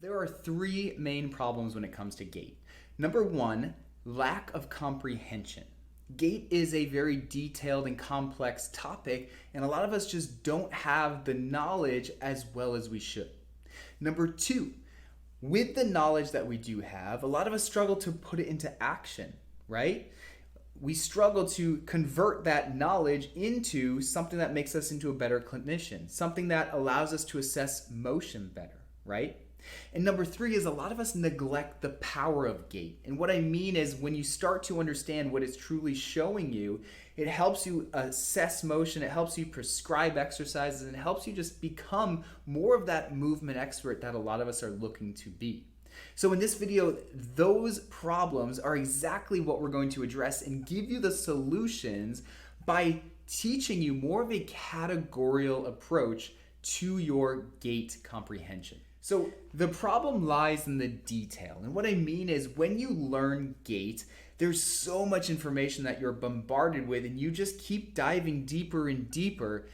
There are three main problems when it comes to gait. Number one, lack of comprehension. Gait is a very detailed and complex topic, and a lot of us just don't have the knowledge as well as we should. Number two, with the knowledge that we do have, a lot of us struggle to put it into action, right? We struggle to convert that knowledge into something that makes us into a better clinician, something that allows us to assess motion better, right? And number three is a lot of us neglect the power of gait. And what I mean is when you start to understand what it's truly showing you, it helps you assess motion, it helps you prescribe exercises, and it helps you just become more of that movement expert that a lot of us are looking to be. So in this video, those problems are exactly what we're going to address and give you the solutions by teaching you more of a categorical approach to your gait comprehension. So the problem lies in the detail. And what I mean is when you learn gait, there's so much information that you're bombarded with and you just keep diving deeper and deeper,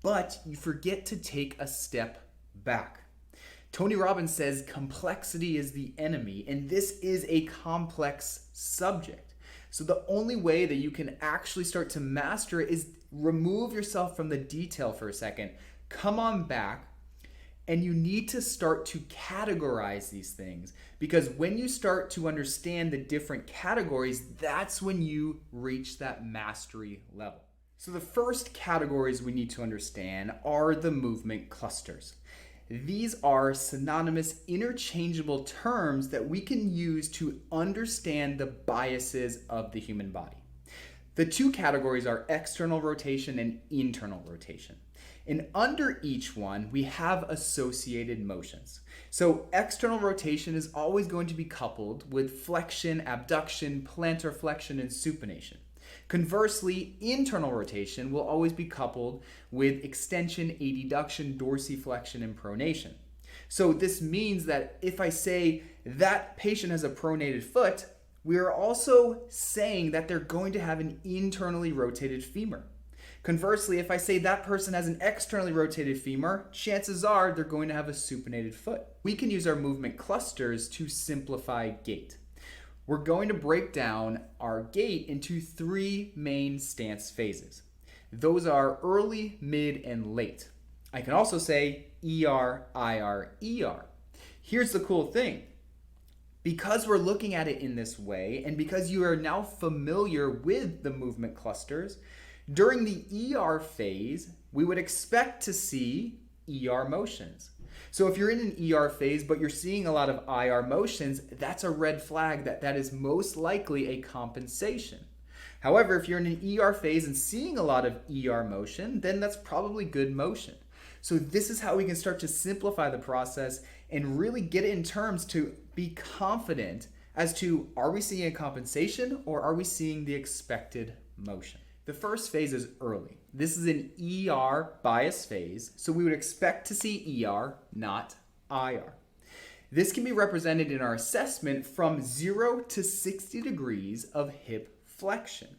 but you forget to take a step back. Tony Robbins says complexity is the enemy, and this is a complex subject. So the only way that you can actually start to master it is remove yourself from the detail for a second, come on back, and you need to start to categorize these things, because when you start to understand the different categories, that's when you reach that mastery level. So the first categories we need to understand are the movement clusters. These are synonymous, interchangeable terms that we can use to understand the biases of the human body. The two categories are external rotation and internal rotation. And under each one, we have associated motions. So external rotation is always going to be coupled with flexion, abduction, plantar flexion, and supination. Conversely, internal rotation will always be coupled with extension, adduction, dorsiflexion, and pronation. So this means that if I say that patient has a pronated foot, we are also saying that they're going to have an internally rotated femur. Conversely, if I say that person has an externally rotated femur, chances are they're going to have a supinated foot. We can use our movement clusters to simplify gait. We're going to break down our gait into three main stance phases. Those are early, mid, and late. I can also say ER, IR, ER. Here's the cool thing. Because we're looking at it in this way, and because you are now familiar with the movement clusters, during the ER phase, we would expect to see ER motions. So if you're in an ER phase, but you're seeing a lot of IR motions, that's a red flag that is most likely a compensation. However, if you're in an ER phase and seeing a lot of ER motion, then that's probably good motion. So this is how we can start to simplify the process and really get it in terms to be confident as to, are we seeing a compensation or are we seeing the expected motion? The first phase is early. This is an ER bias phase, so we would expect to see ER, not IR. This can be represented in our assessment from 0 to 60 degrees of hip flexion.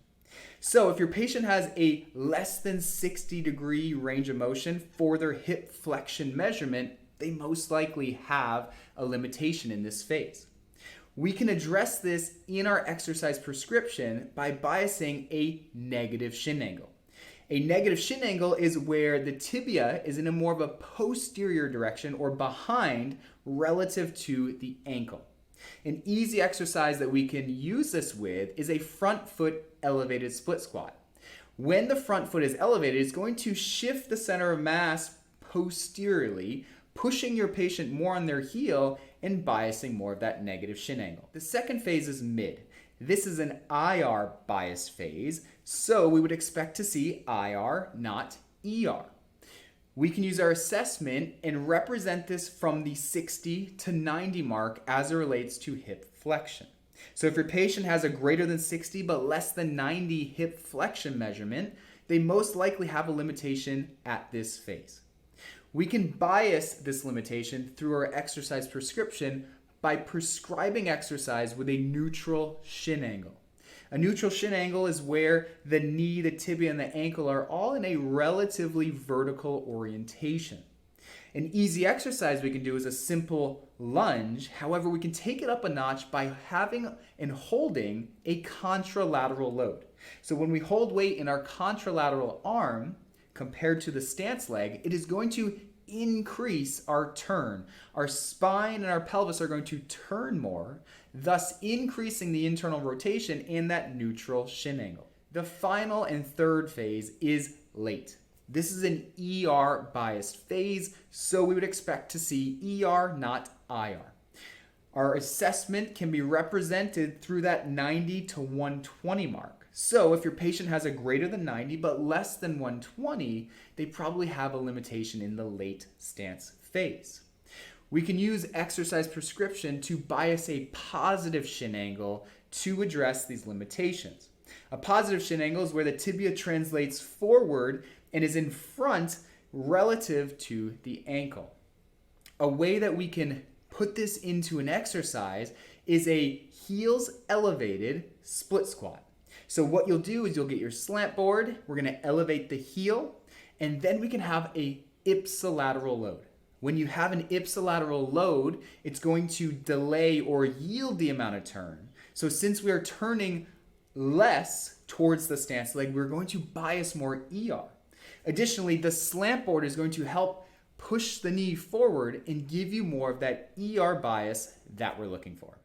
So if your patient has a less than 60 degree range of motion for their hip flexion measurement, they most likely have a limitation in this phase. We can address this in our exercise prescription by biasing a negative shin angle. A negative shin angle is where the tibia is in a more of a posterior direction or behind relative to the ankle. An easy exercise that we can use this with is a front foot elevated split squat. When the front foot is elevated, it's going to shift the center of mass posteriorly, pushing your patient more on their heel and biasing more of that negative shin angle. The second phase is mid. This is an IR bias phase, so we would expect to see IR, not ER. We can use our assessment and represent this from the 60 to 90 mark as it relates to hip flexion. So if your patient has a greater than 60 but less than 90 hip flexion measurement, they most likely have a limitation at this phase. We can bias this limitation through our exercise prescription by prescribing exercise with a neutral shin angle. A neutral shin angle is where the knee, the tibia, and the ankle are all in a relatively vertical orientation. An easy exercise we can do is a simple lunge. However, we can take it up a notch by having and holding a contralateral load. So when we hold weight in our contralateral arm compared to the stance leg, it is going to increase our turn. Our spine and our pelvis are going to turn more, thus increasing the internal rotation and that neutral shin angle. The final and third phase is late. This is an ER biased phase, so we would expect to see ER, not IR. Our assessment can be represented through that 90 to 120 mark. So if your patient has a greater than 90 but less than 120, they probably have a limitation in the late stance phase. We can use exercise prescription to bias a positive shin angle to address these limitations. A positive shin angle is where the tibia translates forward and is in front relative to the ankle. A way that we can put this into an exercise is a heels elevated split squat. So what you'll do is you'll get your slant board, we're going to elevate the heel, and then we can have a ipsilateral load. When you have an ipsilateral load, it's going to delay or yield the amount of turn. So since we are turning less towards the stance leg, we're going to bias more ER. Additionally, the slant board is going to help push the knee forward and give you more of that ER bias that we're looking for.